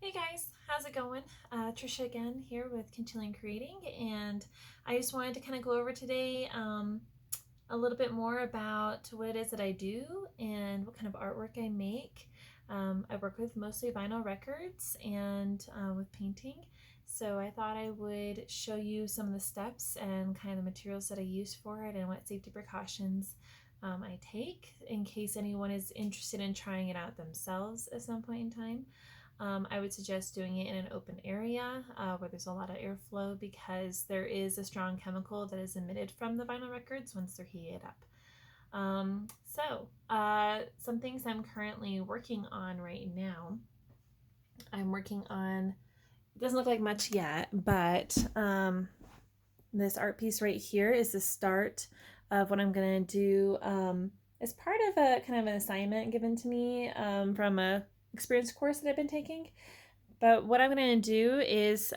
Hey guys, how's it going? Trisha again here with Continuing Creating, and I just wanted to kind of go over today a little bit more about what it is that I do and what kind of artwork I make. I work with mostly vinyl records and with painting, so I thought I would show you some of the steps and kind of the materials that I use for it and what safety precautions I take in case anyone is interested in trying it out themselves at some point in time. I would suggest doing it in an open area where there's a lot of airflow because there is a strong chemical that is emitted from the vinyl records once they're heated up. Some things I'm currently working on right now. I'm working on, it doesn't look like much yet, but this art piece right here is the start of what I'm going to do as part of a kind of an assignment given to me from a experience course that I've been taking. But what I'm going to do is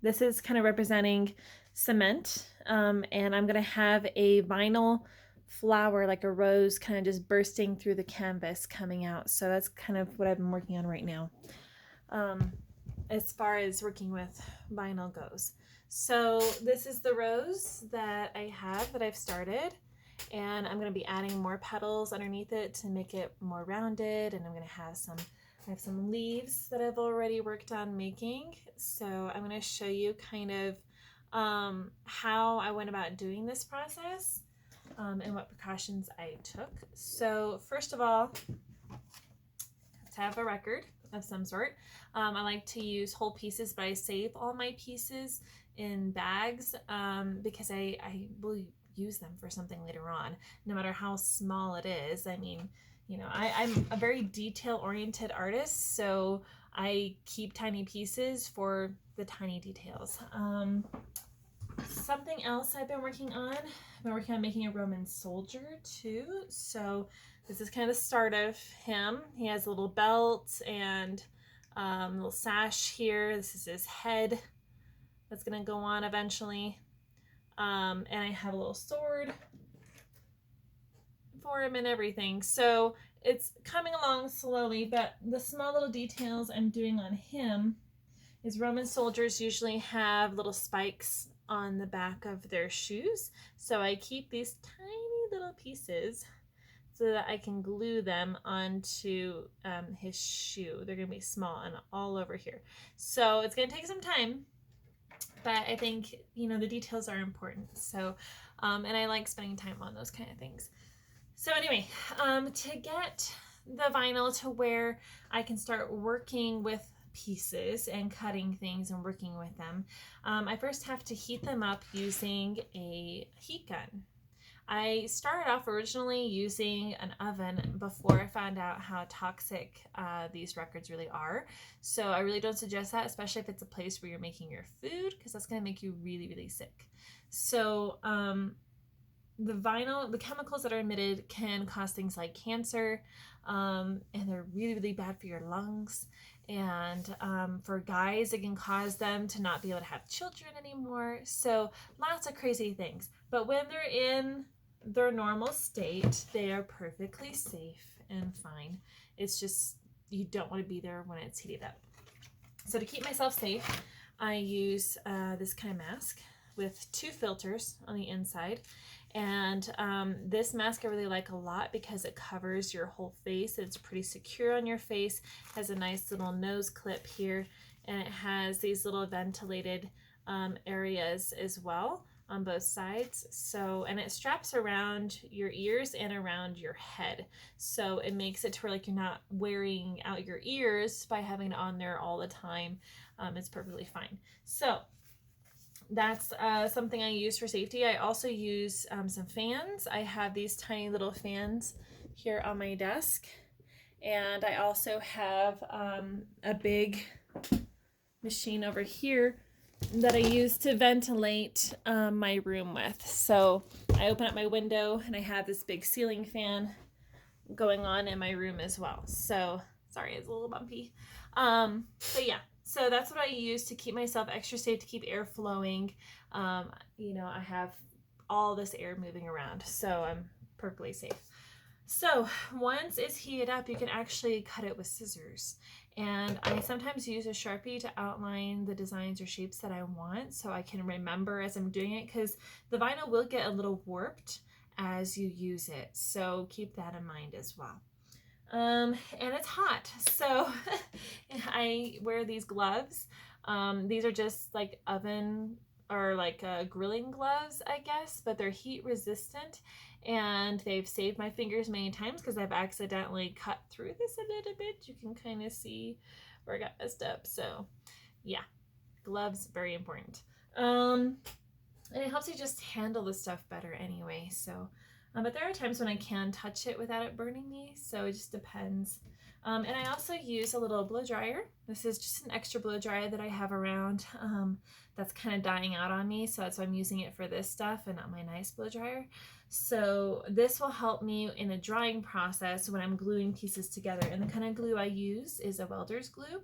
this is kind of representing cement, and I'm going to have a vinyl flower, like a rose, kind of just bursting through the canvas coming out. So that's kind of what I've been working on right now as far as working with vinyl goes. So this is the rose that I have that I've started, and I'm going to be adding more petals underneath it to make it more rounded, and I'm going to have some leaves that I've already worked on making. So I'm going to show you kind of how I went about doing this process and what precautions I took. So first of all, to have a record of some sort. I like to use whole pieces, but I save all my pieces in bags because I will use them for something later on, no matter how small it is. I mean, I'm a very detail-oriented artist, so I keep tiny pieces for the tiny details. Something else I've been working on, making a Roman soldier too. So this is kind of the start of him. He has a little belt and a little sash here. This is his head that's going to go on eventually. And I have a little sword for him and everything. So it's coming along slowly, but the small little details I'm doing on him is Roman soldiers usually have little spikes on the back of their shoes. So I keep these tiny little pieces so that I can glue them onto his shoe. They're gonna be small and all over here. So it's gonna take some time, but I think, the details are important. So, and I like spending time on those kind of things. So anyway, to get the vinyl to where I can start working with pieces and cutting things and working with them, I first have to heat them up using a heat gun. I started off originally using an oven before I found out how toxic these records really are. So I really don't suggest that, especially if it's a place where you're making your food, because that's going to make you really, really sick. So the chemicals that are emitted can cause things like cancer, and they're really, really bad for your lungs. And for guys, it can cause them to not be able to have children anymore. So lots of crazy things. But when they're in their normal state, they are perfectly safe and fine. It's just you don't want to be there when it's heated up. So to keep myself safe, I use this kind of mask with 2 filters on the inside. And this mask I really like a lot because it covers your whole face. It's pretty secure on your face. It has a nice little nose clip here, and it has these little ventilated areas as well on both sides. So, and it straps around your ears and around your head. So it makes it to where, like, you're not wearing out your ears by having it on there all the time. It's perfectly fine. So that's something I use for safety. I also use some fans. I have these tiny little fans here on my desk. And I also have a big machine over here that I use to ventilate my room with. So I open up my window and I have this big ceiling fan going on in my room as well. So sorry, it's a little bumpy. But yeah, so that's what I use to keep myself extra safe, to keep air flowing. I have all this air moving around, so I'm perfectly safe. So once it's heated up, you can actually cut it with scissors. And I sometimes use a Sharpie to outline the designs or shapes that I want so I can remember as I'm doing it, because the vinyl will get a little warped as you use it. So keep that in mind as well. And it's hot, so I wear these gloves. These are just like oven or like grilling gloves, I guess, but they're heat resistant, and they've saved my fingers many times because I've accidentally cut through this a little bit. You can kind of see where I got messed up. So yeah, gloves, very important. And it helps you just handle the stuff better anyway. So, but there are times when I can touch it without it burning me, so it just depends. And I also use a little blow dryer. This is just an extra blow dryer that I have around that's kind of dying out on me, so that's why I'm using it for this stuff and not my nice blow dryer. So this will help me in the drying process when I'm gluing pieces together. And the kind of glue I use is a welder's glue.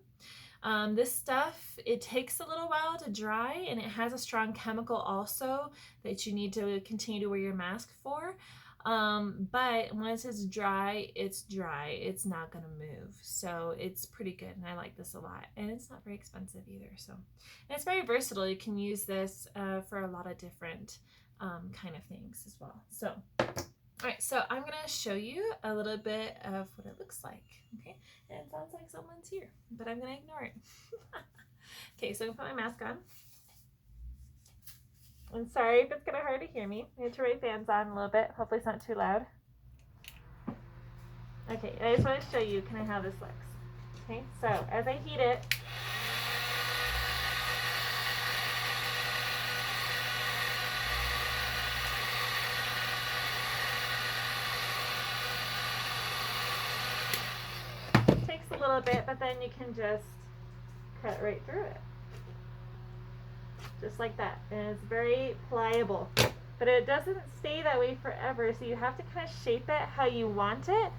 This stuff, it takes a little while to dry, and it has a strong chemical also that you need to continue to wear your mask for. But once it's dry, it's dry. It's not going to move. So it's pretty good, and I like this a lot. And it's not very expensive either. So, and it's very versatile. You can use this for a lot of different kind of things as well. So, all right, so I'm gonna show you a little bit of what it looks like, okay? And it sounds like someone's here, but I'm gonna ignore it. Okay, so I'm gonna put my mask on. I'm sorry if it's gonna hard to hear me. I need to turn my fans on a little bit. Hopefully it's not too loud. Okay, I just wanna show you kind of how this looks. Okay, so as I heat it, takes a little bit, but then you can just cut right through it. Just like that. And it's very pliable. But it doesn't stay that way forever, so you have to kind of shape it how you want it,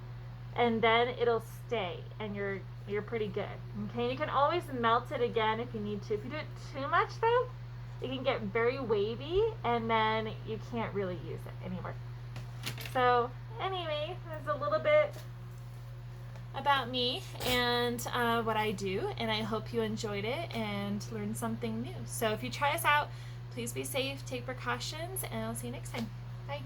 and then it'll stay, and you're pretty good. Okay, and you can always melt it again if you need to. If you do it too much though, it can get very wavy, and then you can't really use it anymore. So anyway, there's a little bit about me and what I do, and I hope you enjoyed it and learned something new. So if you try us out, please be safe, take precautions, and I'll see you next time. Bye.